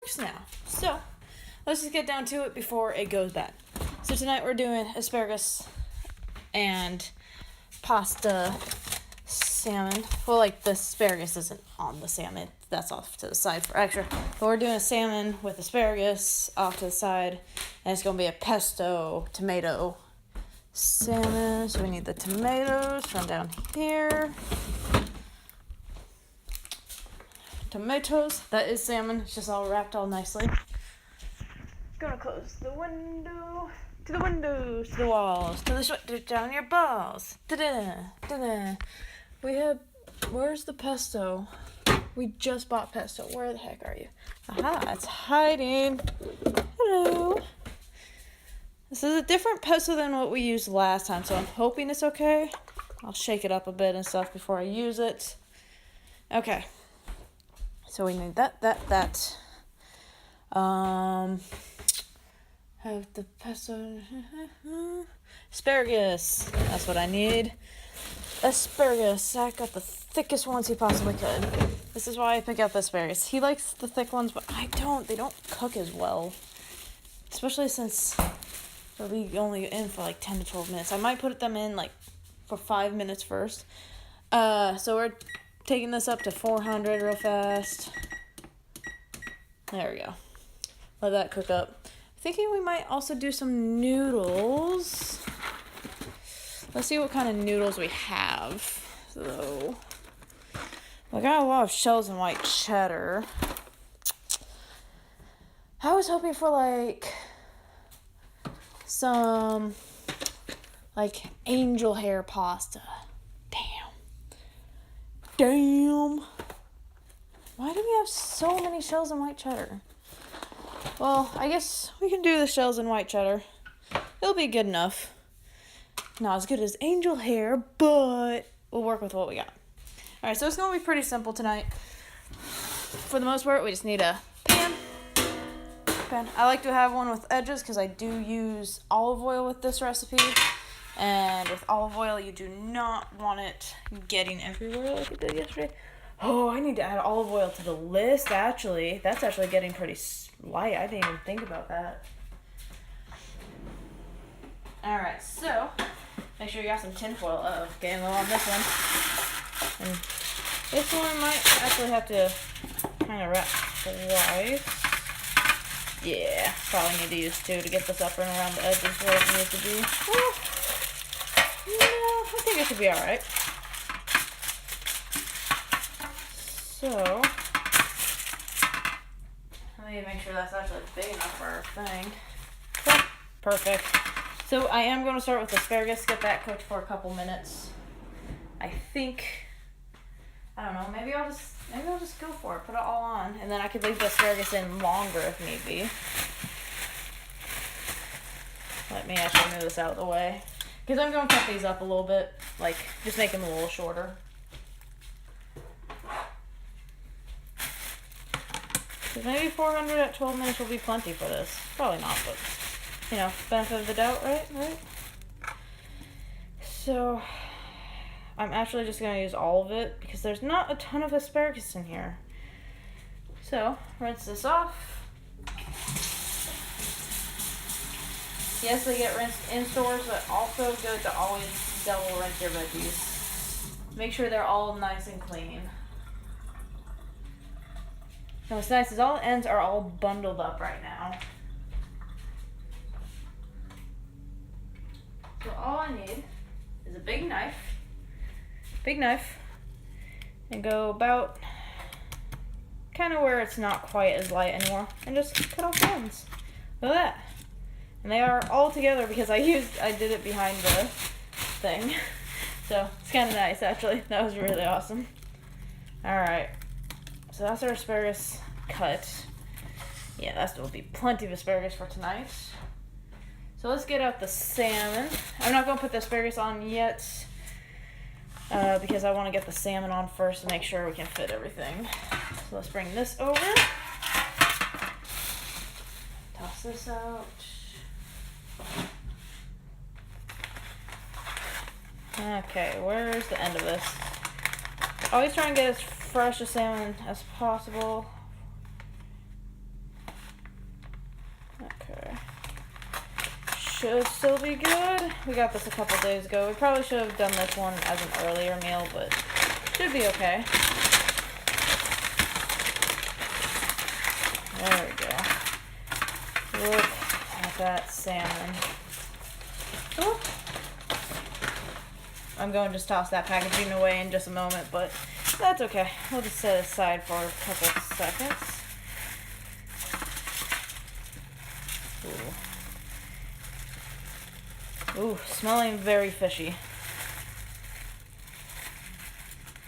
works now. So let's just get down to it before it goes bad. So tonight we're doing asparagus and pasta salmon. Well, like the asparagus isn't on the salmon. That's off to the side for extra. But we're doing a salmon with asparagus off to the side. And it's going to be a pesto tomato salmon. So we need the tomatoes from down here. Tomatoes. That is salmon. It's just all wrapped all nicely. Gonna close the window. To the windows, to the walls, to the sweater down your balls. Da-da, da-da. We have, where's the pesto? We just bought pesto. Where the heck are you? Aha, it's hiding. Hello. This is a different pesto than what we used last time, so I'm hoping it's okay. I'll shake it up a bit and stuff before I use it. Okay. So we need that. Have the pesto. Asparagus. That's what I need. Asparagus. I got the thickest ones he possibly could. This is why I pick out the asparagus. He likes the thick ones, but I don't. They don't cook as well. Especially since they'll be only in for like 10 to 12 minutes. I might put them in like for 5 minutes first. So we're taking this up to 400 real fast. There we go. Let that cook up. Thinking we might also do some noodles. Let's see what kind of noodles we have. So, I got a lot of shells and white cheddar. I was hoping for like some like angel hair pasta. Damn. Why do we have so many shells and white cheddar? Well, I guess we can do the shells and white cheddar. It'll be good enough. Not as good as angel hair, but we'll work with what we got. Alright, so it's going to be pretty simple tonight. For the most part, we just need a pan. I like to have one with edges because I do use olive oil with this recipe. And with olive oil, you do not want it getting everywhere like it did yesterday. Oh, I need to add olive oil to the list, actually. That's actually getting pretty light. I didn't even think about that. Alright, so make sure you got some tinfoil. Getting low on this one. And this one might actually have to kind of wrap twice. Yeah, probably need to use two to get this up and around the edges where it needs to be. Well, yeah, I think it should be alright. So, let me make sure that's actually big enough for our thing. Okay, perfect. So I am going to start with asparagus, get that cooked for a couple minutes. I think, I don't know, maybe I'll just go for it, put it all on, and then I could leave the asparagus in longer if need be. Let me actually move this out of the way. Because I'm going to cut these up a little bit, like, just make them a little shorter. Because maybe 400 at 12 minutes will be plenty for this. Probably not, but, you know, benefit of the doubt, right? So, I'm actually just going to use all of it, because there's not a ton of asparagus in here. So, rinse this off. Yes, they get rinsed in stores, but also good to always double rinse your veggies. Make sure they're all nice and clean. Now what's nice is all the ends are all bundled up right now. So all I need is a big knife, and go about kind of where it's not quite as light anymore, and just cut off the ends. Look at that. And they are all together because I did it behind the thing. So it's kind of nice, actually. That was really awesome. Alright. So that's our asparagus cut. Yeah, that will be plenty of asparagus for tonight. So let's get out the salmon. I'm not going to put the asparagus on yet because I want to get the salmon on first to make sure we can fit everything. So let's bring this over. Toss this out. Okay, where's the end of this? Always try and get as fresh a salmon as possible. should still be good. We got this a couple days ago. We probably should have done this one as an earlier meal, but should be okay. There we go. Look at that salmon. Ooh. I'm going to just toss that packaging away in just a moment, but that's okay. We'll just set it aside for a couple seconds. Ooh, smelling very fishy.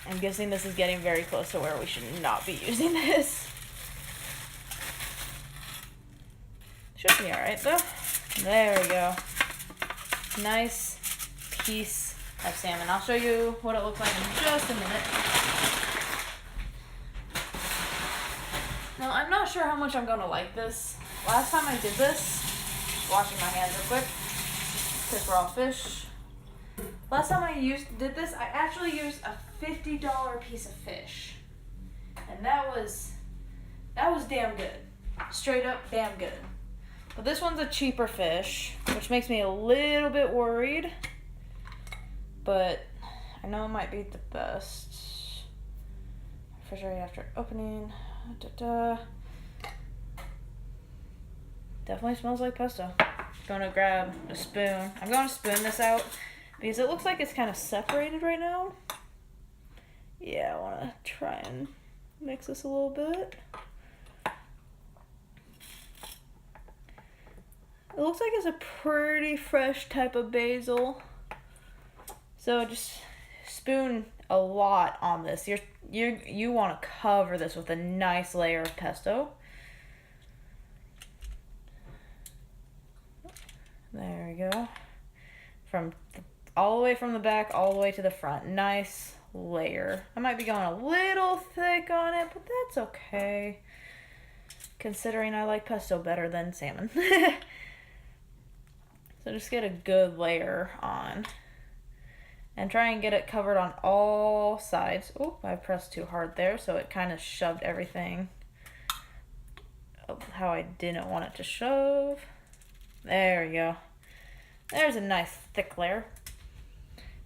I'm guessing this is getting very close to where we should not be using this. Should be alright though. There we go. Nice piece of salmon. I'll show you what it looks like in just a minute. Now, I'm not sure how much I'm going to like this. Last time I did this, washing my hands real quick, because we're all fish. Last time I did this, I actually used a $50 piece of fish. And that was damn good. Straight up damn good. But this one's a cheaper fish, which makes me a little bit worried. But I know it might be the best. Refrigerate after opening. Definitely smells like pesto. Gonna grab a spoon. I'm gonna spoon this out because it looks like it's kind of separated right now. Yeah, I wanna try and mix this a little bit. It looks like it's a pretty fresh type of basil. So just spoon a lot on this. You want to cover this with a nice layer of pesto. There we go. All the way from the back, all the way to the front. Nice layer. I might be going a little thick on it, but that's okay. Considering I like pesto better than salmon. So just get a good layer on. And try and get it covered on all sides. Oh, I pressed too hard there, so it kind of shoved everything how I didn't want it to shove. There we go. There's a nice thick layer.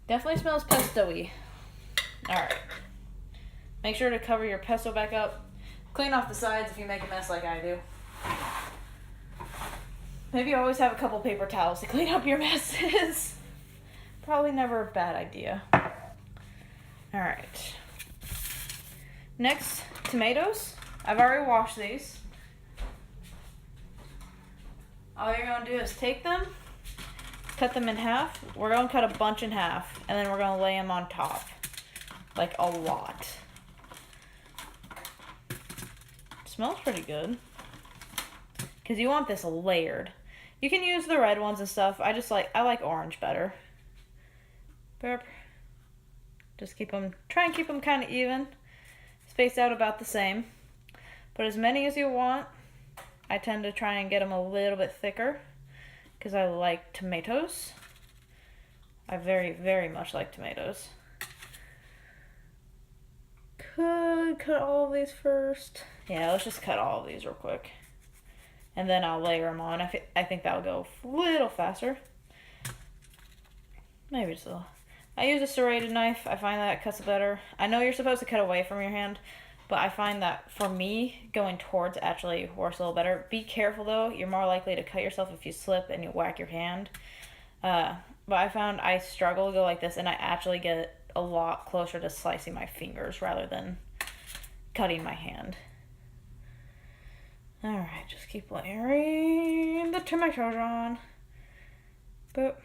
Definitely smells pesto-y. Alright. Make sure to cover your pesto back up. Clean off the sides if you make a mess like I do. Maybe always have a couple paper towels to clean up your messes. Probably never a bad idea. Alright. Next, tomatoes. I've already washed these. All you're going to do is take them, cut them in half. We're going to cut a bunch in half, and then we're going to lay them on top. Like a lot. Smells pretty good. Because you want this layered. You can use the red ones and stuff. I like orange better. Just try and keep them kind of even. Spaced out about the same. Put as many as you want. I tend to try and get them a little bit thicker because I like tomatoes. I very, very much like tomatoes. Could cut all of these first. Yeah, let's just cut all of these real quick. And then I'll layer them on. I think that'll go a little faster. Maybe just a little. I use a serrated knife. I find that it cuts better. I know you're supposed to cut away from your hand, but I find that for me, going towards actually works a little better. Be careful though. You're more likely to cut yourself if you slip and you whack your hand. But I found I struggle to go like this, and I actually get a lot closer to slicing my fingers rather than cutting my hand. Alright, just keep layering the tomatoes on. Boop.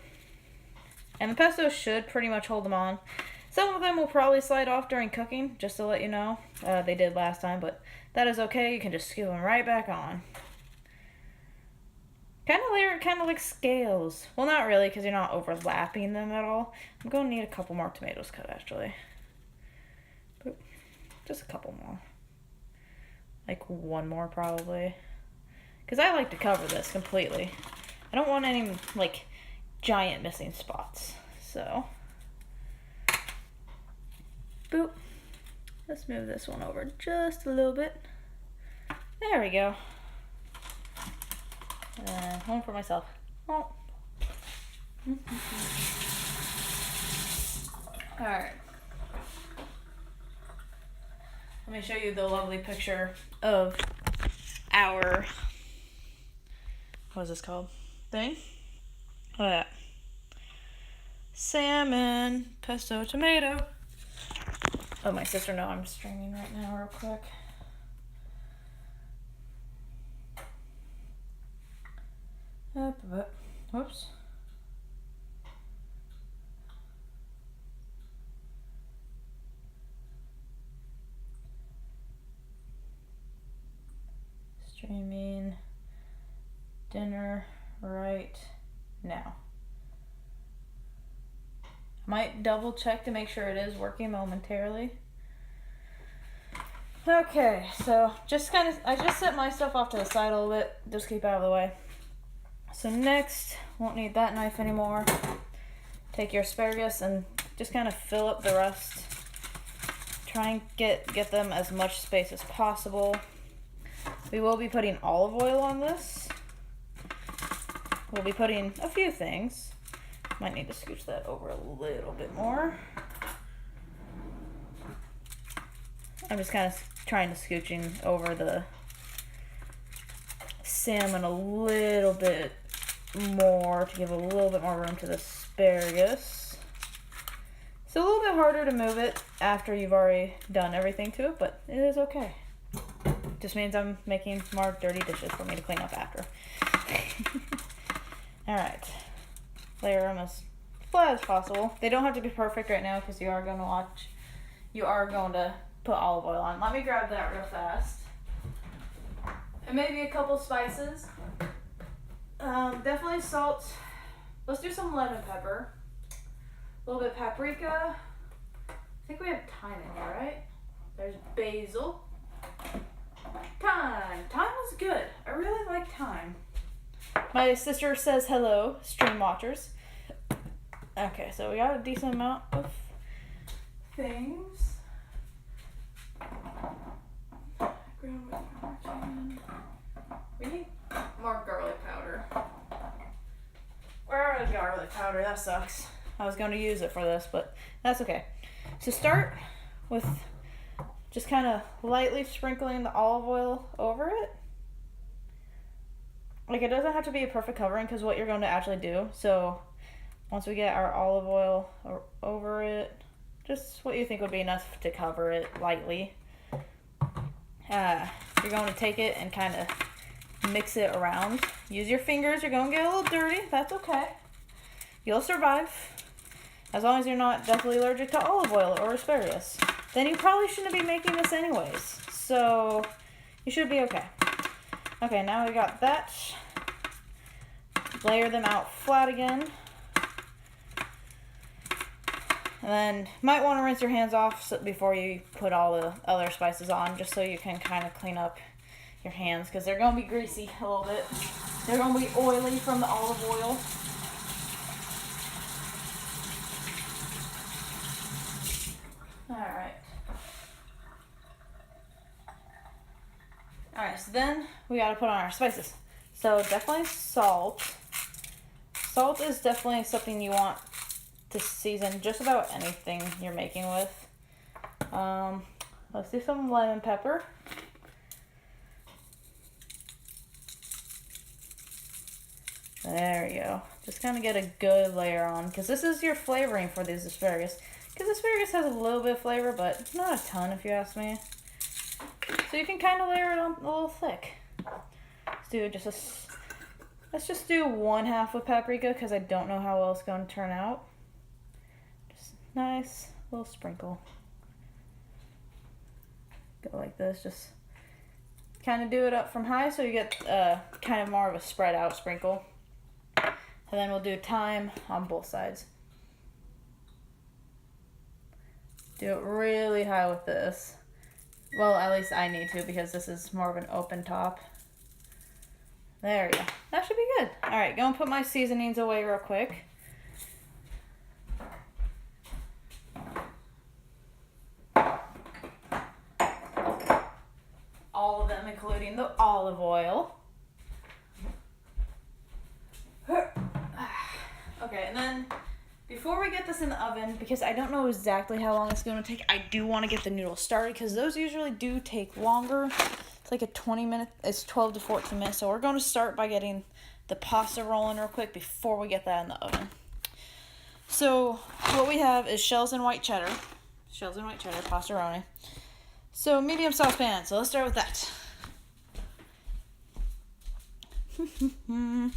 And the pesto should pretty much hold them on. Some of them will probably slide off during cooking, just to let you know. They did last time, but that is okay. You can just scoop them right back on. Kind of layer it kind of like scales. Well, not really, because you're not overlapping them at all. I'm going to need a couple more tomatoes cut, actually. Boop. Just a couple more. Like one more, probably. Because I like to cover this completely. I don't want any, like, giant missing spots. So, boop. Let's move this one over just a little bit. There we go. One for myself. Oh, Alright. Let me show you the lovely picture of our, what is this called? Thing? Look at that. Salmon, pesto, tomato. Oh, my sister knows I'm streaming right now real quick. Whoops. Streaming dinner right now. Might double check to make sure it is working momentarily. Okay, so I just set my stuff off to the side a little bit, just keep out of the way. So next, won't need that knife anymore. Take your asparagus and just kind of fill up the rest. Try and get them as much space as possible. We will be putting olive oil on this. We'll be putting a few things. Might need to scooch that over a little bit more. I'm just kind of trying to scooching over the salmon a little bit more to give a little bit more room to the asparagus. It's a little bit harder to move it after you've already done everything to it, but it is okay. Just means I'm making more dirty dishes for me to clean up after. Alright. Layer them as flat as possible. They don't have to be perfect right now because you are going to put olive oil on. Let me grab that real fast. And maybe a couple spices. Definitely salt. Let's do some lemon pepper. A little bit of paprika. I think we have thyme in here, right? There's basil. Thyme. Thyme is good. I really like thyme. My sister says hello, stream watchers. Okay, so we got a decent amount of things. We need more garlic powder. Where is garlic powder? That sucks. I was going to use it for this, but that's okay. So start with just kind of lightly sprinkling the olive oil over it. Like, it doesn't have to be a perfect covering because what you're going to actually do. So once we get our olive oil over it, just what you think would be enough to cover it lightly. You're going to take it and kind of mix it around. Use your fingers. You're going to get a little dirty. That's okay. You'll survive. As long as you're not deathly allergic to olive oil or asparagus. Then you probably shouldn't be making this anyways. So you should be okay. Okay, now we got that. Layer them out flat again. And then might want to rinse your hands off before you put all the other spices on, just so you can kind of clean up your hands, because they're going to be greasy a little bit. They're going to be oily from the olive oil. Alright, so then we got to put on our spices. So definitely salt. Salt is definitely something you want to season just about anything you're making with. Let's do some lemon pepper. There you go. Just kind of get a good layer on, because this is your flavoring for these asparagus. Because asparagus has a little bit of flavor, but not a ton if you ask me. So you can kind of layer it on a little thick. Let's just do 1/2 of paprika, because I don't know how well it's going to turn out. Just nice little sprinkle. Go like this, just kind of do it up from high so you get kind of more of a spread out sprinkle. And then we'll do thyme on both sides. Do it really high with this. Well, at least I need to, because this is more of an open top. There we go. That should be good. Alright, go and put my seasonings away real quick. All of them, including the olive oil. Okay, and then before we get this in the oven, because I don't know exactly how long it's going to take, I do want to get the noodles started because those usually do take longer. It's like a 20-minute, it's 12 to 14 minutes. So we're going to start by getting the pasta rolling real quick before we get that in the oven. So what we have is shells and white cheddar. Shells and white cheddar, pastaroni. So medium saucepan, so let's start with that.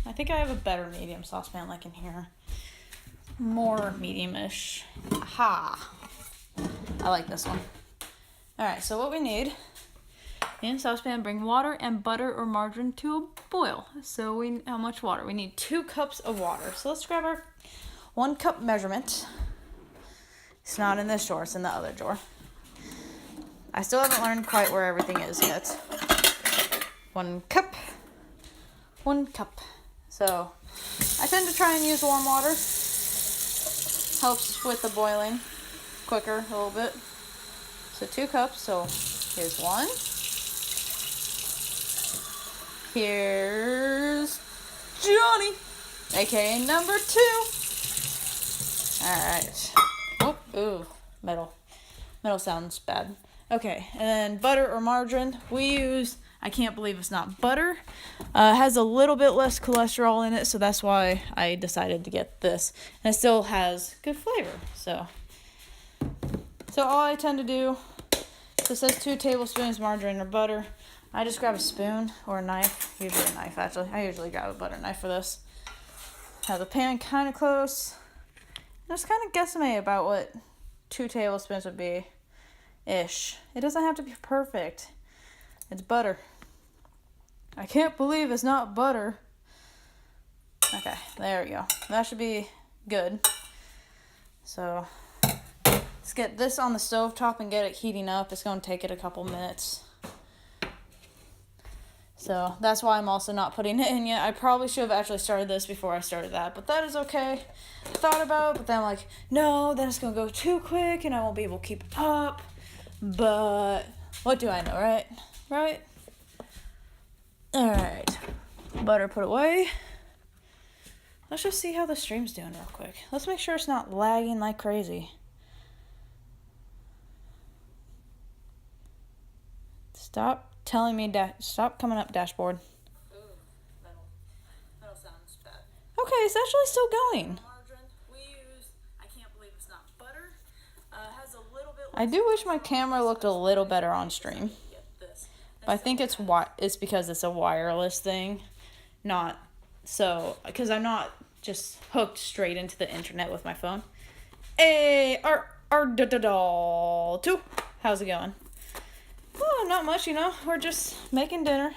I think I have a better medium saucepan like in here. More medium-ish. Aha! I like this one. Alright, so what we need, in saucepan, bring water and butter or margarine to a boil. So how much water? We need 2 cups of water. So let's grab our 1 cup measurement. It's not in this drawer, it's in the other drawer. I still haven't learned quite where everything is yet. 1 cup. 1 cup. So I tend to try and use warm water. Helps with the boiling quicker a little bit. So 2 cups. So here's 1. Here's Johnny, aka number 2. All right. Oh, ooh, metal. Metal sounds bad. Okay, and then butter or margarine. We use, I can't believe it's not butter. It has a little bit less cholesterol in it, so that's why I decided to get this. And it still has good flavor. So all I tend to do, so it says 2 tablespoons margarine or butter. I just grab a spoon or a knife. Usually a knife, actually. I usually grab a butter knife for this. Have the pan kind of close. Just kind of guesstimate about what 2 tablespoons would be. Ish. It doesn't have to be perfect. It's butter. I can't believe it's not butter. Okay, there we go. That should be good. So let's get this on the stovetop and get it heating up. It's going to take it a couple minutes. So that's why I'm also not putting it in yet. I probably should have actually started this before I started that, but that is okay. I thought about it, but then I'm like, no, then it's going to go too quick and I won't be able to keep it up. But what do I know, right? Right? Alright. Butter put away. Let's just see how the stream's doing real quick. Let's make sure it's not lagging like crazy. Stop telling me stop coming up dashboard. Ooh, metal sounds bad. Okay, it's actually still going. I do wish my camera looked a little better on stream. But I think it's because it's a wireless thing, not so, because I'm not just hooked straight into the internet with my phone. Hey, two. How's it going? Oh, not much, you know. We're just making dinner.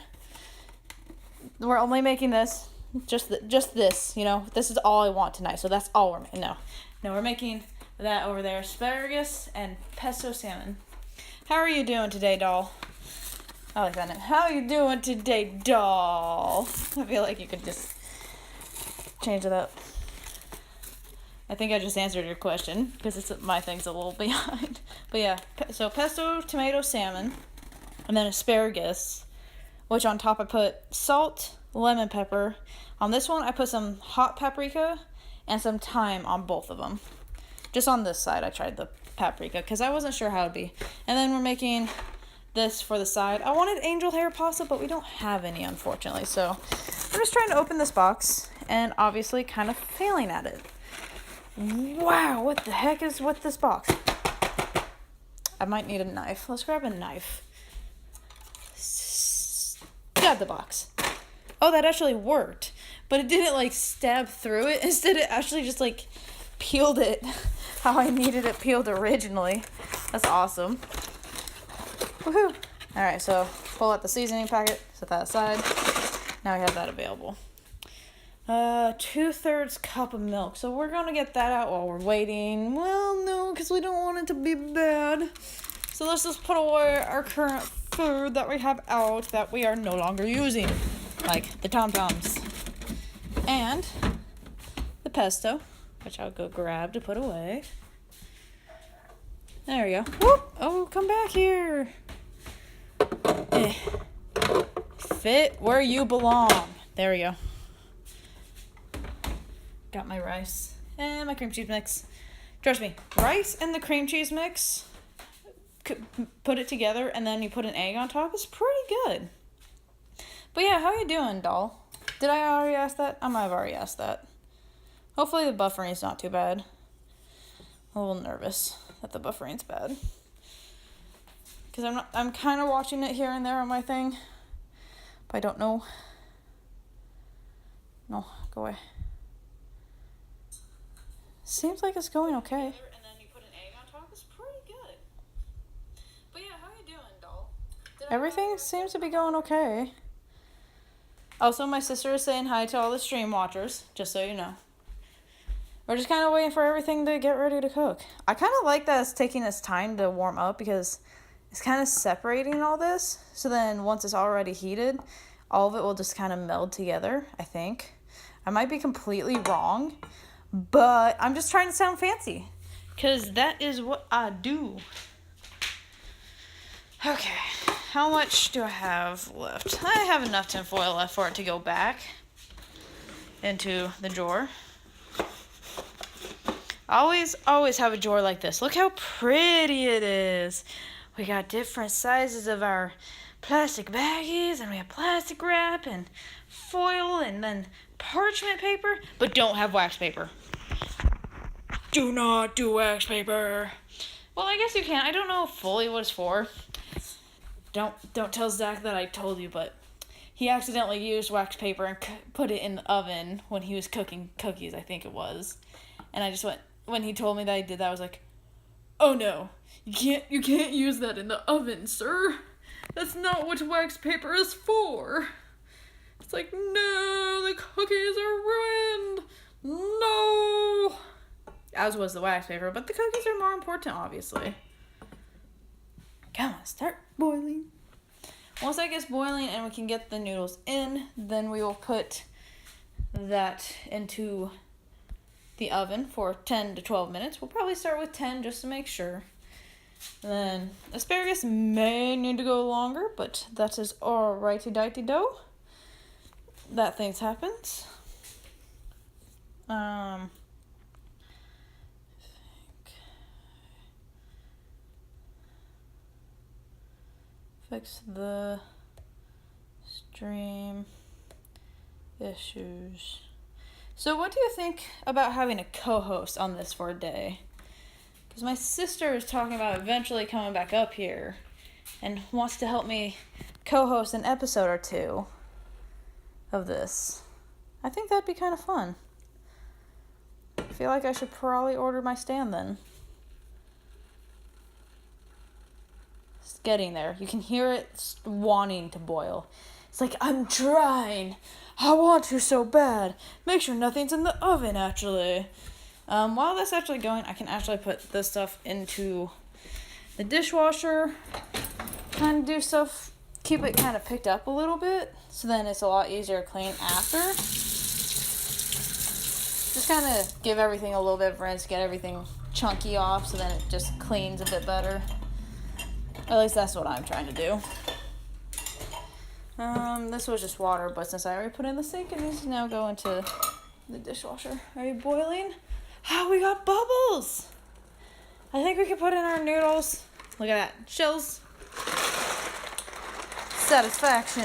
We're only making this, just this, you know. This is all I want tonight, so that's all we're making. No, we're making that over there, asparagus and pesto salmon. How are you doing today, doll? I like that name. How are you doing today, doll? I feel like you could just change it up. I think I just answered your question because my thing's a little behind. But yeah, so pesto, tomato, salmon, and then asparagus, which on top I put salt, lemon pepper. On this one, I put some hot paprika and some thyme on both of them. Just on this side, I tried the paprika because I wasn't sure how it would be. And then we're making this for the side. I wanted angel hair pasta, but we don't have any, unfortunately. So I'm just trying to open this box and obviously kind of failing at it. Wow, what the heck is with this box? I might need a knife. Let's grab a knife. Stab the box. Oh, that actually worked. But it didn't like stab through it. Instead, it actually just like peeled it how I needed it peeled originally. That's awesome. Woohoo! Alright, so pull out the seasoning packet, set that aside. Now we have that available. 2/3 cup of milk. So we're gonna get that out while we're waiting. Well, no, because we don't want it to be bad. So let's just put away our current food that we have out that we are no longer using. Like the Tom-Toms. And the pesto, which I'll go grab to put away. There we go. Whoop! Oh, come back here. Fit where you belong. There we go. Got my rice and my cream cheese mix. Trust me, rice and the cream cheese mix, put it together and then you put an egg on top, is pretty good. But yeah, how you doing, doll? Did I already ask that? I might have already asked that. Hopefully the buffering's not too bad. I'm a little nervous that the buffering's bad. Because I'm kind of watching it here and there on my thing. But I don't know. No, go away. Seems like it's going okay. And then you put an egg on top, is pretty good. But yeah, how you doing, doll? Everything seems to be going okay. Also, my sister is saying hi to all the stream watchers, just so you know. We're just kind of waiting for everything to get ready to cook. I kind of like that it's taking its time to warm up because it's kind of separating all this. So then once it's already heated, all of it will just kind of meld together, I think. I might be completely wrong, but I'm just trying to sound fancy because that is what I do. Okay, how much do I have left? I have enough tinfoil left for it to go back into the drawer. Always have a drawer like this. Look how pretty it is. We got different sizes of our plastic baggies, and we have plastic wrap and foil and then parchment paper, but don't have wax paper. Do not do wax paper. Well, I guess you can. I don't know fully what it's for. Don't tell Zach that I told you, but he accidentally used wax paper and put it in the oven when he was cooking cookies, I think it was. And I just went, when he told me that I did that, I was like, oh no, you can't use that in the oven, sir. That's not what wax paper is for. It's like, no, the cookies are ruined. No. As was the wax paper, but the cookies are more important, obviously. Come on, start boiling. Once that gets boiling and we can get the noodles in, then we will put that into the oven for 10 to 12 minutes. We'll probably start with 10 just to make sure. And then asparagus may need to go longer, but that is alrighty-dighty-do. That things happens. Fix the stream issues. So what do you think about having a co-host on this for a day? Because my sister is talking about eventually coming back up here and wants to help me co-host an episode or two of this. I think that'd be kind of fun. I feel like I should probably order my stand then. It's getting there. You can hear it wanting to boil. It's like, I'm trying. I want to so bad. Make sure nothing's in the oven, actually. While that's actually going, I can actually put this stuff into the dishwasher. Kind of do stuff, keep it kind of picked up a little bit, so then it's a lot easier to clean after. Just kind of give everything a little bit of rinse, get everything chunky off, so then it just cleans a bit better. At least that's what I'm trying to do. This was just water, but since I already put it in the sink, it needs to now go into the dishwasher. Are you boiling? Oh, we got bubbles! I think we can put in our noodles. Look at that. Shells. Satisfaction.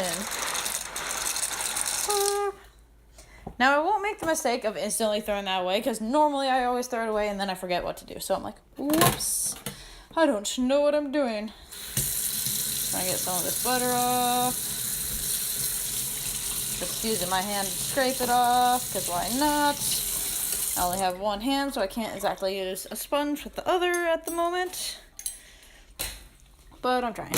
Now, I won't make the mistake of instantly throwing that away, because normally I always throw it away and then I forget what to do. So I'm like, whoops. I don't know what I'm doing. Trying to get some of this butter off. Just using my hand to scrape it off, because why not? I only have one hand, so I can't exactly use a sponge with the other at the moment. But I'm trying.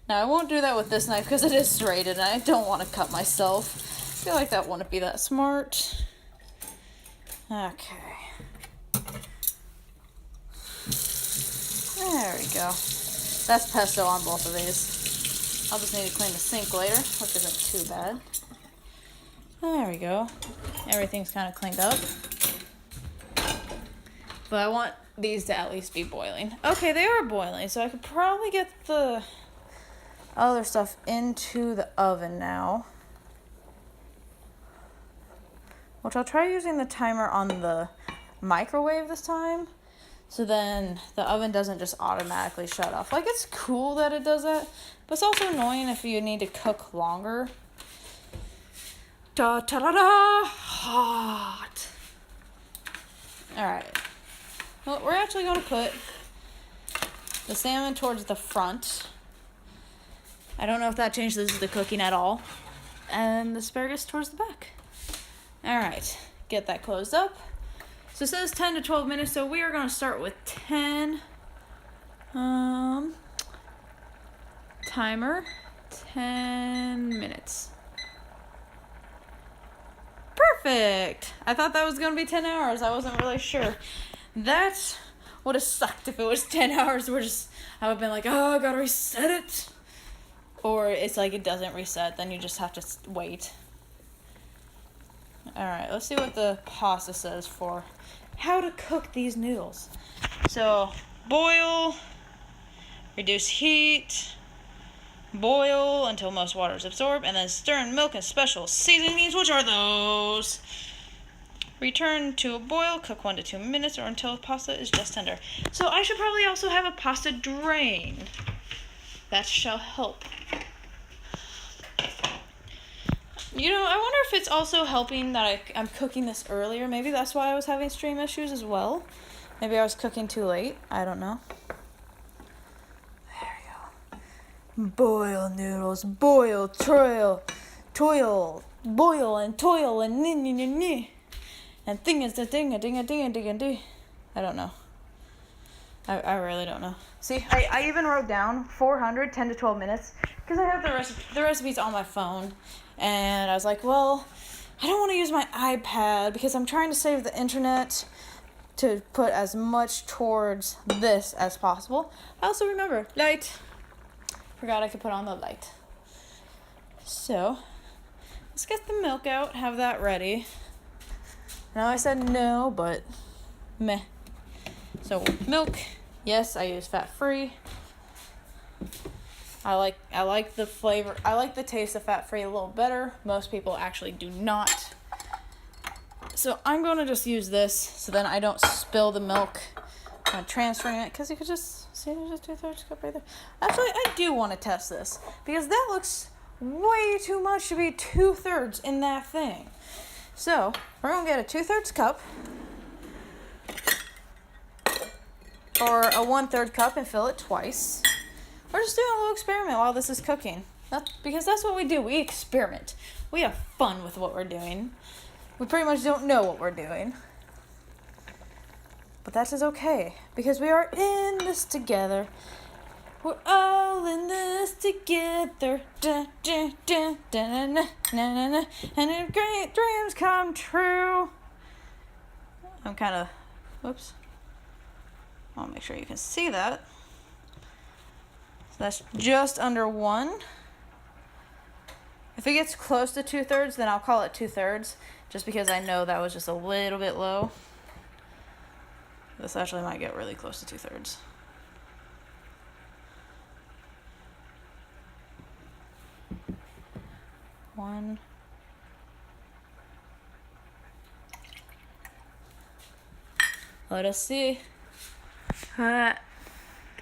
Now, I won't do that with this knife, because it is serrated, and I don't want to cut myself. I feel like that wouldn't be that smart. Okay. There we go. That's pesto on both of these. I'll just need to clean the sink later, which isn't too bad. There we go. Everything's kind of cleaned up. But I want these to at least be boiling. Okay, they are boiling, so I could probably get the other stuff into the oven now. which I'll try using the timer on the microwave this time, so then the oven doesn't just automatically shut off. Like, it's cool that it does that, but it's also annoying if you need to cook longer. Da da da da, hot. All right. Well, we're actually going to put the salmon towards the front. I don't know if that changes the cooking at all. And the asparagus towards the back. All right, get that closed up. So it says 10 to 12 minutes, so we are going to start with 10. Timer, 10 minutes. Perfect. I thought that was going to be 10 hours. I wasn't really sure. That would have sucked if it was 10 hours. I would have been like, oh, I got to reset it. Or it's like it doesn't reset, then you just have to wait. Alright, let's see what the pasta says for how to cook these noodles. So, boil, reduce heat, boil until most water is absorbed, and then stir in milk and special seasonings. Which are those? Return to a boil, cook 1 to 2 minutes or until pasta is just tender. So I should probably also have a pasta drain. That shall help. You know, I wonder if it's also helping that I'm cooking this earlier. Maybe that's why I was having stream issues as well. Maybe I was cooking too late. I don't know. There we go. Boil noodles. Boil, toil, boil and toil and ni. And thing is the thing, a ding. I don't know. I really don't know. See, I even wrote down 400, 10 to 12 minutes, because I have the recipes on my phone. And I was like, well, I don't want to use my iPad because I'm trying to save the internet to put as much towards this as possible. I also remember, light. Forgot I could put on the light. So, let's get the milk out, have that ready. I know I said no, but meh. So, milk, yes, I use fat-free. I like the flavor. I like the taste of fat-free a little better. Most people actually do not. So I'm going to just use this so then I don't spill the milk when transferring it, because you could just see there's just 2/3 cup right there. Actually, I do want to test this because that looks way too much to be 2/3 in that thing. So we're going to get a 2/3 cup or a 1/3 cup and fill it twice. We're just doing a little experiment while this is cooking. Because that's what we do. We experiment. We have fun with what we're doing. We pretty much don't know what we're doing. But that is okay. Because we are in this together. We're all in this together. Da, da, da, da, na, na, na, na. And if great dreams come true. I'm kind of... Whoops. I'll make sure you can see that. So that's just under 1. If it gets close to 2/3, then I'll call it 2/3, just because I know that was just a little bit low. This actually might get really close to 2/3. One. Let us see.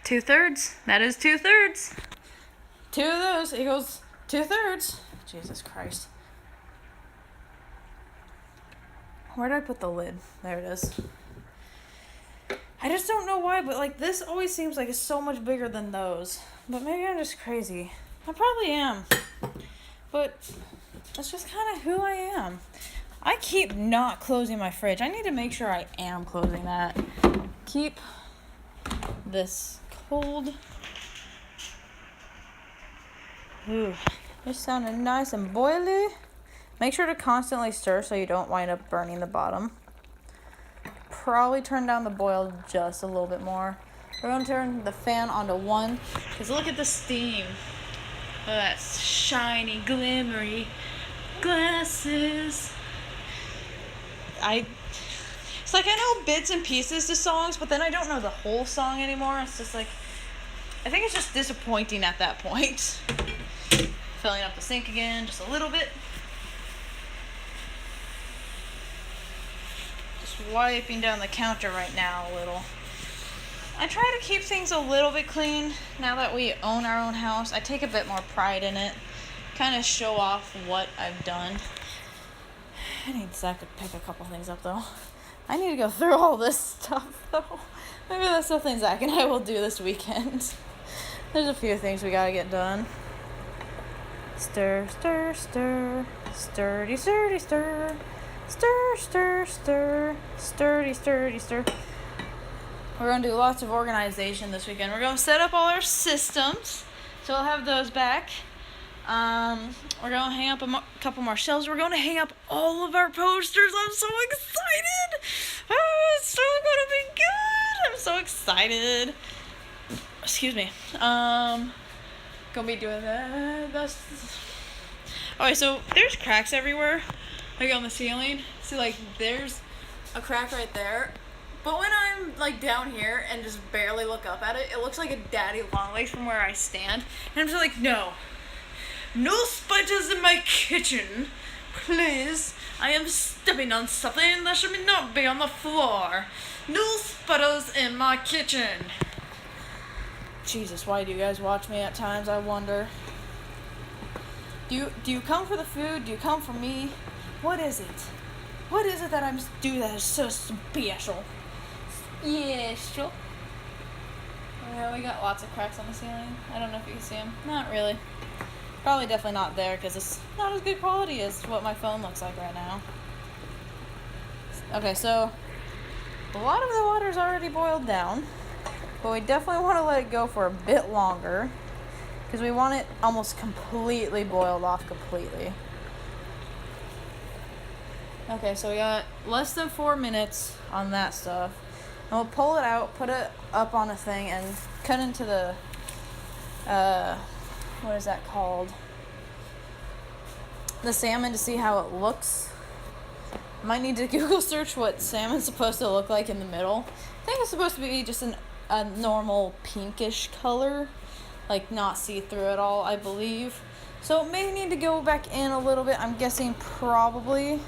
2/3. That is 2/3. 2 of those equals 2/3. Jesus Christ. Where did I put the lid? There it is. I just don't know why, but like this always seems like it's so much bigger than those. But maybe I'm just crazy. I probably am. But that's just kind of who I am. I keep not closing my fridge. I need to make sure I am closing that. Keep this cold. Ooh, this sounded nice and boily. Make sure to constantly stir so you don't wind up burning the bottom. Probably turn down the boil just a little bit more. We're going to turn the fan onto 1 because look at the steam. Oh, that's shiny, glimmery glasses. It's like I know bits and pieces to songs, but then I don't know the whole song anymore. It's just like, I think it's just disappointing at that point. Filling up the sink again, just a little bit. wiping down the counter right now a little. I try to keep things a little bit clean now that we own our own house. I take a bit more pride in it. Kind of show off what I've done. I need Zach to pick a couple things up though. I need to go through all this stuff though. Maybe that's something Zach and I will do this weekend. There's a few things we gotta get done. Stir, stir, stir. Sturdy, sturdy, stir. Stir, stir, stir. Sturdy, sturdy, stir. We're going to do lots of organization this weekend. We're going to set up all our systems. So we'll have those back. We're going to hang up a couple more shelves. We're going to hang up all of our posters. I'm so excited. Oh, it's so going to be good. I'm so excited. Excuse me. Gonna be doing that. Okay, so there's cracks everywhere. Like on the ceiling. See, like, there's a crack right there. But when I'm, like, down here and just barely look up at it, it looks like a daddy long legs from where I stand. And I'm just like, no. No spiders in my kitchen. Please. I am stepping on something that should not be on the floor. No spiders in my kitchen. Jesus, why do you guys watch me at times? I wonder. Do you come for the food? Do you come for me? What is it? What is it that I'm do that is so special? Special. Yeah, we got lots of cracks on the ceiling. I don't know if you can see them. Not really. Probably definitely not there because it's not as good quality as what my phone looks like right now. Okay, so a lot of the water's already boiled down, but we definitely want to let it go for a bit longer because we want it almost completely boiled off completely. Okay, so we got less than 4 minutes on that stuff. And we'll pull it out, put it up on a thing, and cut into the, what is that called? The salmon to see how it looks. Might need to Google search what salmon's supposed to look like in the middle. I think it's supposed to be just a normal pinkish color, like not see-through at all, I believe. So it may need to go back in a little bit, I'm guessing probably.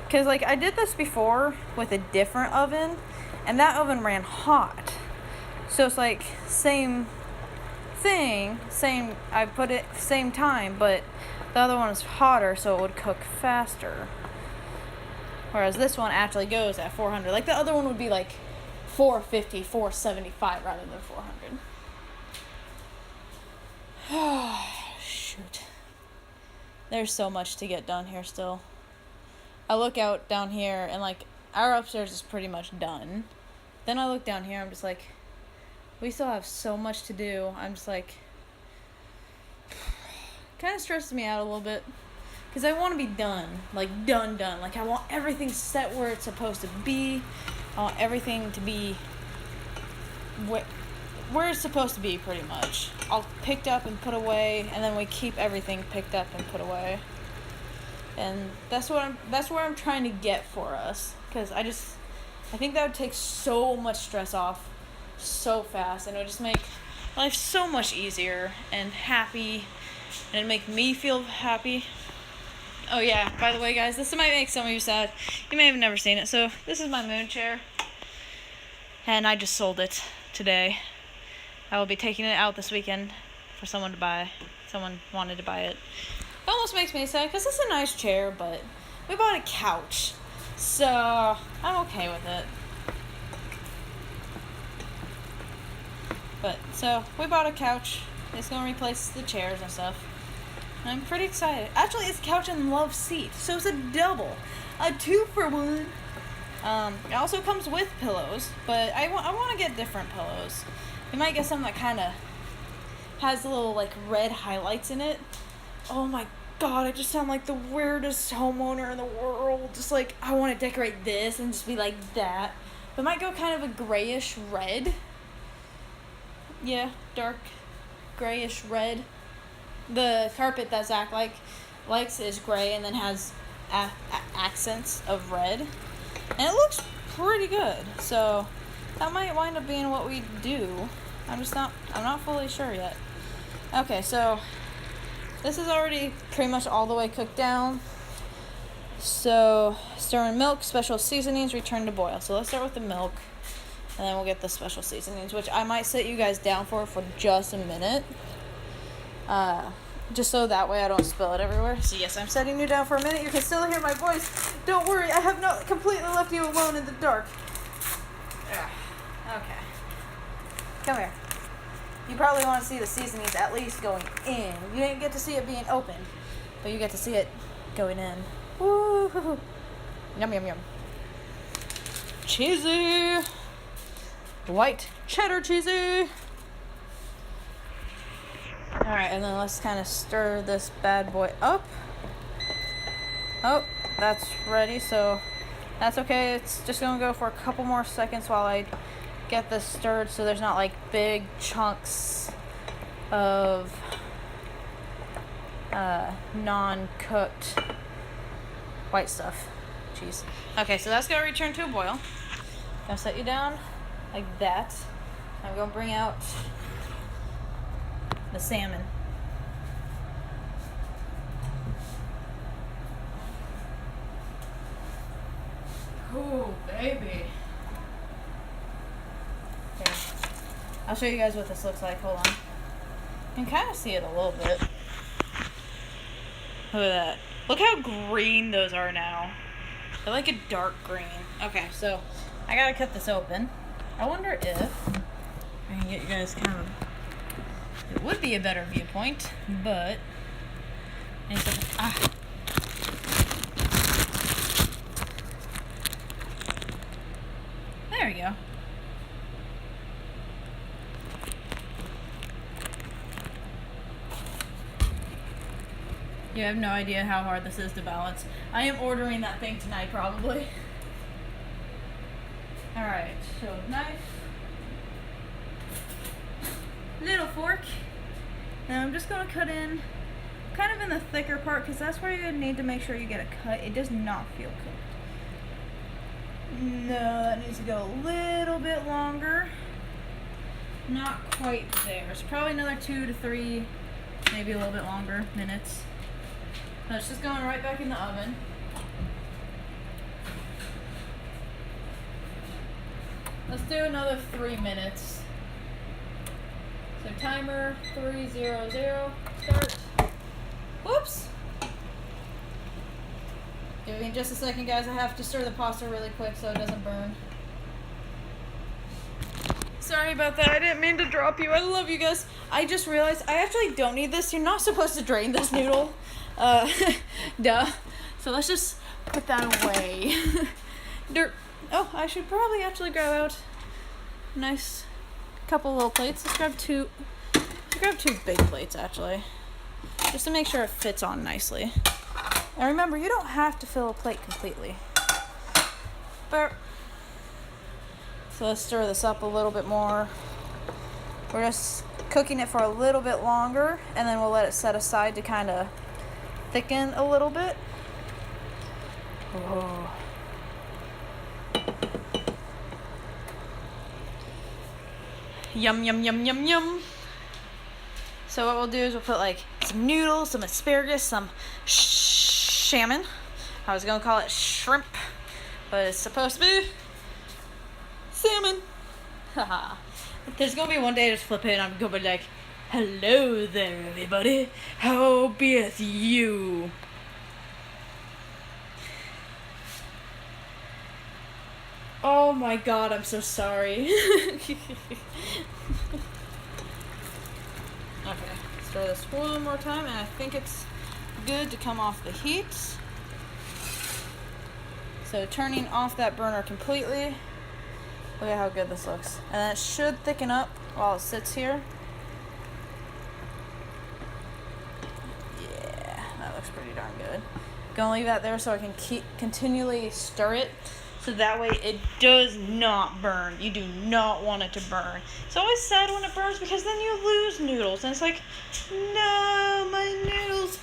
Because, like, I did this before with a different oven, and that oven ran hot. So it's like, same thing, I put it same time, but the other one is hotter, so it would cook faster. Whereas this one actually goes at 400. Like, the other one would be, like, 450, 475 rather than 400. Shoot. There's so much to get done here still. I look out down here and like our upstairs is pretty much done. Then I look down here, I'm just like, we still have so much to do. I'm just like, kind of stresses me out a little bit because I want to be done, like done. Like I want everything set where it's supposed to be. I want everything to be where it's supposed to be pretty much. All picked up and put away, and then we keep everything picked up and put away. And that's where I'm trying to get for us, because I think that would take so much stress off so fast, and it would just make life so much easier and happy, and it'd make me feel happy. Oh yeah, by the way guys, this might make some of you sad. You may have never seen it. So this is my moon chair, and I just sold it today. I will be taking it out this weekend for someone to buy. Someone wanted to buy it. It almost makes me sad because it's a nice chair, but we bought a couch, so I'm okay with it. But so we bought a couch. It's gonna replace the chairs and stuff. And I'm pretty excited. Actually, it's couch and love seat, so it's a double, a 2-for-1. It also comes with pillows, but I want to get different pillows. You might get something that kind of has little like red highlights in it. Oh my god, I just sound like the weirdest homeowner in the world. Just like, I want to decorate this and just be like that. But it might go kind of a grayish red. Yeah, dark grayish red. The carpet that Zach likes is gray and then has accents of red. And it looks pretty good. So that might wind up being what we do. I'm not fully sure yet. Okay, so this is already pretty much all the way cooked down. So, stir in milk, special seasonings, return to boil. So let's start with the milk, and then we'll get the special seasonings, which I might sit you guys down for just a minute. Just so that way I don't spill it everywhere. So yes, I'm setting you down for a minute. You can still hear my voice. Don't worry, I have not completely left you alone in the dark. Okay. Come here. You probably want to see the seasonings at least going in. You didn't get to see it being opened, but you get to see it going in. Woo! Yum, yum, yum. Cheesy! White cheddar cheesy! Alright, and then let's kind of stir this bad boy up. Oh, that's ready, so that's okay. It's just going to go for a couple more seconds while I get this stirred so there's not like big chunks of non-cooked white stuff. Jeez. Okay, so that's going to return to a boil. I'm going to set you down like that. I'm going to bring out the salmon. Ooh, baby. Here. I'll show you guys what this looks like. Hold on. You can kind of see it a little bit. Look at that. Look how green those are now. They're like a dark green. Okay, so I gotta cut this open. I wonder if I can get you guys kind of... It would be a better viewpoint, but... There we go. You have no idea how hard this is to balance. I am ordering that thing tonight, probably. Alright, so knife. Little fork. Now I'm just going to cut in kind of in the thicker part because that's where you need to make sure you get a cut. It does not feel cooked. No, that needs to go a little bit longer. Not quite there. It's probably another 2 to 3, maybe a little bit longer minutes. So it's just going right back in the oven. Let's do another 3 minutes. So timer 300, start. Whoops. Give me just a second, guys. I have to stir the pasta really quick so it doesn't burn. Sorry about that. I didn't mean to drop you. I love you guys. I just realized I actually don't need this. You're not supposed to drain this noodle. Duh. So let's just put that away. Dirt. Oh, I should probably actually grab out a nice couple little plates. Let's grab two big plates actually, just to make sure it fits on nicely. And remember, you don't have to fill a plate completely. But so let's stir this up a little bit more. We're just cooking it for a little bit longer, and then we'll let it set aside to kind of thicken a little bit. Oh. Yum, yum, yum, yum, yum. So what we'll do is we'll put like some noodles, some asparagus, some salmon. I was gonna call it shrimp, but it's supposed to be salmon. Haha. There's gonna be one day I just flip it and I'm gonna be like, hello there everybody, how beeth you? Oh my god, I'm so sorry. Okay, let's try this one more time, and I think it's good to come off the heat. So turning off that burner completely. Look at how good this looks. And then it should thicken up while it sits here. Yeah, that looks pretty darn good. Gonna leave that there so I can continually stir it. So that way it does not burn. You do not want it to burn. It's always sad when it burns because then you lose noodles. And it's like, no, my noodles.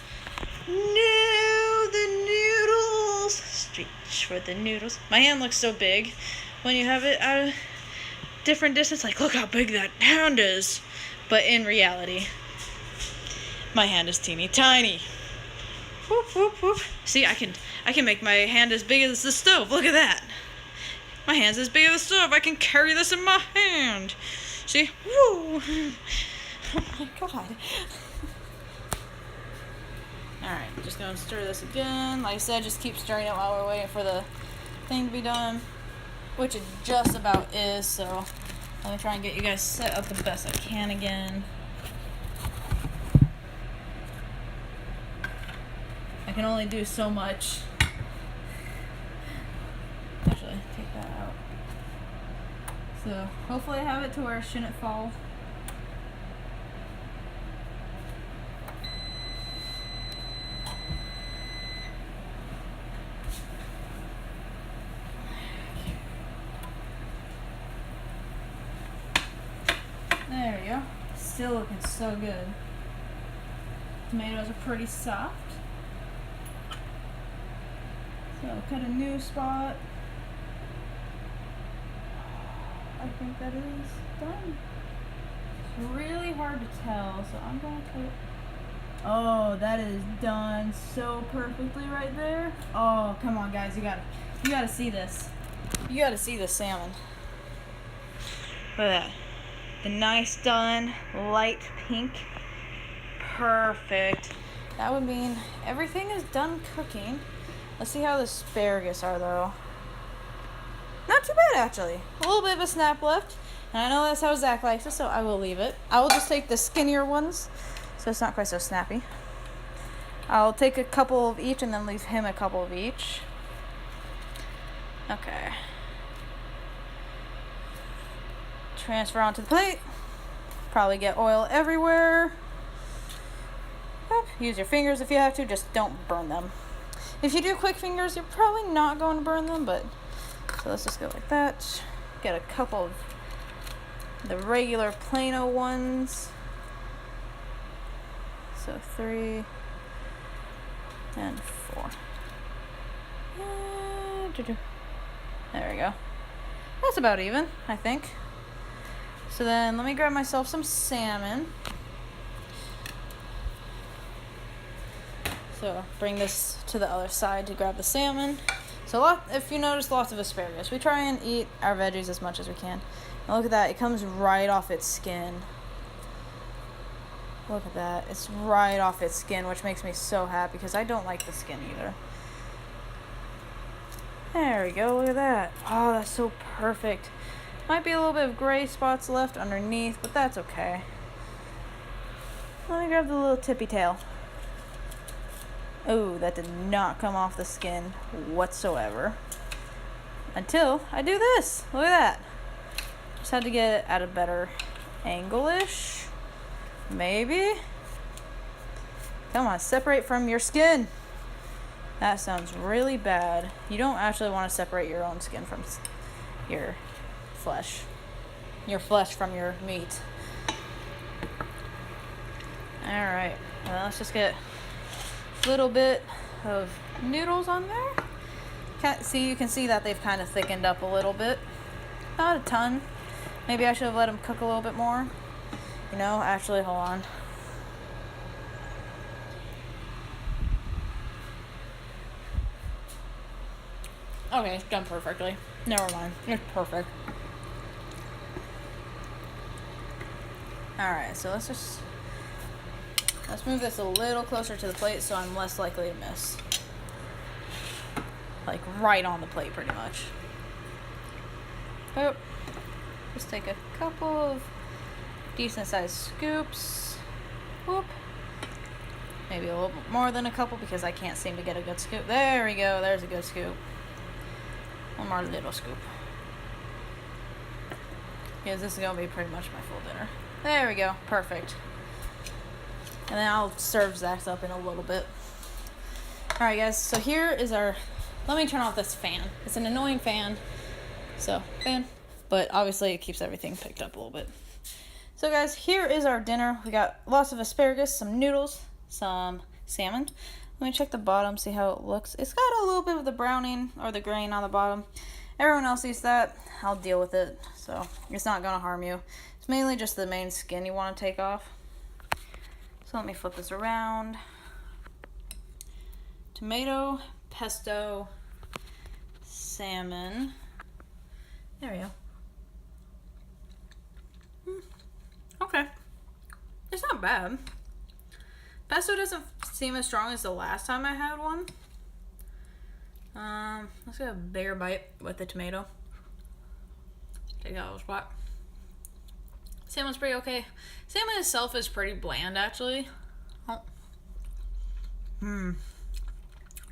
No, the noodles. Reach for the noodles. My hand looks so big when you have it at a different distance. Like, look how big that hand is. But in reality, my hand is teeny tiny. Whoop, whoop, whoop. See, I can make my hand as big as the stove. Look at that. My hand's as big as the stove. I can carry this in my hand. See? Woo! Oh my god. Alright, just gonna stir this again. Like I said, just keep stirring it while we're waiting for the thing to be done. Which it just about is, so let me try and get you guys set up the best I can again. I can only do so much. Actually, take that out. So, hopefully I have it to where it shouldn't fall. There we go. Still looking so good. Tomatoes are pretty soft. So cut a new spot. I think that is done. It's really hard to tell, so I'm gonna cut it. Oh, that is done so perfectly right there. Oh, come on guys, you gotta see this. You gotta see the salmon. Look at that. The nice done light pink. Perfect. That would mean everything is done cooking. Let's see how the asparagus are though. Not too bad actually. A little bit of a snap left. And I know that's how Zach likes it, so I will leave it. I will just take the skinnier ones, so it's not quite so snappy. I'll take a couple of each and then leave him a couple of each. Okay. Transfer onto the plate. Probably get oil everywhere. Use your fingers if you have to, just don't burn them. If you do quick fingers, you're probably not going to burn them, but so let's just go like that. Get a couple of the regular Plano ones. So 3 and 4. There we go. That's about even, I think. So then let me grab myself some salmon. So bring this to the other side to grab the salmon. So if you notice, lots of asparagus. We try and eat our veggies as much as we can. And look at that, it comes right off its skin. Look at that, it's right off its skin, which makes me so happy because I don't like the skin either. There we go, look at that. Oh, that's so perfect. Might be a little bit of gray spots left underneath, but that's okay. Let me grab the little tippy tail. Oh, that did not come off the skin whatsoever. Until I do this. Look at that. Just had to get it at a better angle-ish. Maybe. Come on, separate from your skin. That sounds really bad. You don't actually want to separate your own skin from your flesh. Your flesh from your meat. Alright, well, let's just get little bit of noodles on there. You can see that they've kind of thickened up a little bit. Not a ton. Maybe I should have let them cook a little bit more. You know, actually, hold on. Okay, it's done perfectly. Never mind. It's perfect. Alright, so let's move this a little closer to the plate so I'm less likely to miss. Like right on the plate pretty much. Oh, just take a couple of decent sized scoops. Whoop. Maybe a little bit more than a couple because I can't seem to get a good scoop. There we go, there's a good scoop. One more little scoop. Because this is going to be pretty much my full dinner. There we go, perfect. And then I'll serve Zach's up in a little bit. Alright guys, so here is our, let me turn off this fan. It's an annoying fan. So, fan. But obviously it keeps everything picked up a little bit. So guys, here is our dinner. We got lots of asparagus, some noodles, some salmon. Let me check the bottom, see how it looks. It's got a little bit of the browning or the grain on the bottom. Everyone else eats that. I'll deal with it. So, it's not going to harm you. It's mainly just the main skin you want to take off. So let me flip this around. tomato, pesto, salmon. There we go. Okay. It's not bad. Pesto doesn't seem as strong as the last time I had one. Let's get a bigger bite with the tomato. Take that little spot. Salmon's pretty okay. Salmon itself is pretty bland, actually. Oh.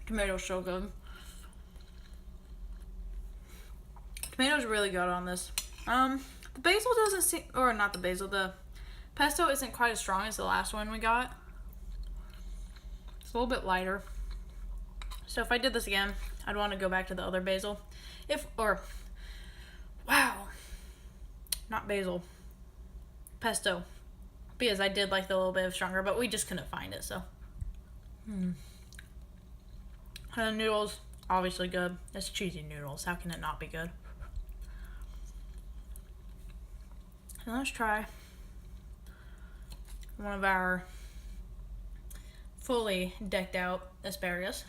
Tomato's so good. Tomato's really good on this. The basil doesn't seem, or not the basil, the pesto isn't quite as strong as the last one we got. It's a little bit lighter. So if I did this again, I'd want to go back to the other basil. Not basil. Pesto. Because I did like the little bit of stronger, but we just couldn't find it, so. And the noodles, obviously good. It's cheesy noodles. How can it not be good? And let's try one of our fully decked out asparagus.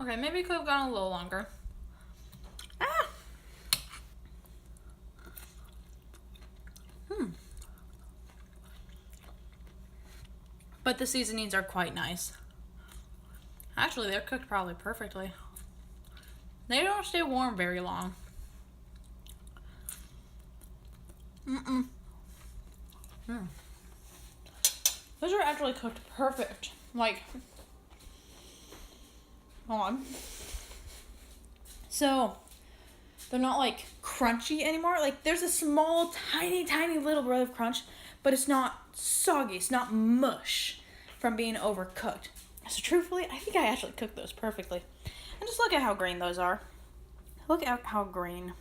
Okay, maybe it could have gone a little longer. But the seasonings are quite nice. Actually, they're cooked probably perfectly. They don't stay warm very long. Those are actually cooked perfect. Like, hold on. So, they're not like crunchy anymore. Like, there's a small, tiny, tiny little bit of crunch, but it's not soggy. It's not mush from being overcooked. So truthfully, I think I actually cooked those perfectly. And just look at how green those are. Look at how green.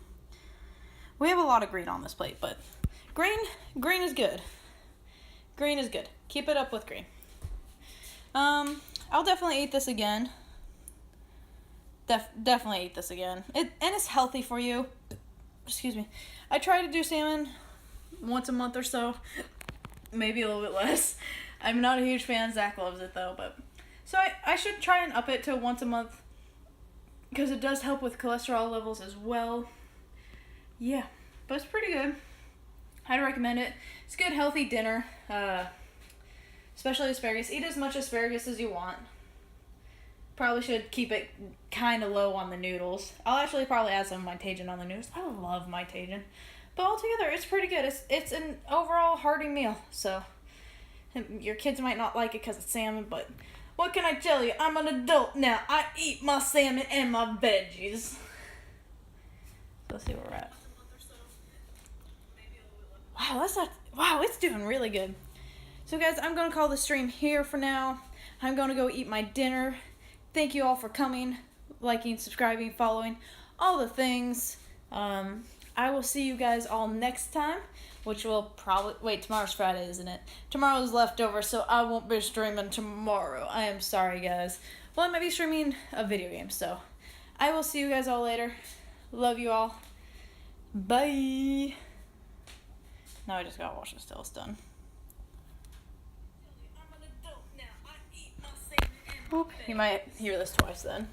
We have a lot of green on this plate, but green is good. Green is good. Keep it up with green. I'll definitely eat this again. Definitely eat this again. And it's healthy for you. Excuse me. I try to do salmon once a month or so. Maybe a little bit less. I'm not a huge fan. Zach loves it though, but so I should try and up it to once a month because it does help with cholesterol levels as well. Yeah, but it's pretty good. I'd recommend it. It's a good healthy dinner, especially asparagus. Eat as much asparagus as you want. Probably should keep it kind of low on the noodles. I'll actually probably add some of my Tajin on the noodles. I love my Tajin. But altogether, it's pretty good. It's an overall hearty meal. So, your kids might not like it because it's salmon, but what can I tell you? I'm an adult now. I eat my salmon and my veggies. Let's see where we're at. Wow, it's doing really good. So guys, I'm going to call the stream here for now. I'm going to go eat my dinner. Thank you all for coming, liking, subscribing, following, all the things. I will see you guys all next time, which will probably... Wait, tomorrow's Friday, isn't it? Tomorrow's leftover, so I won't be streaming tomorrow. I am sorry, guys. Well, I might be streaming a video game, so I will see you guys all later. Love you all. Bye. Now I just gotta watch this till it's done. Oop, you might hear this twice then.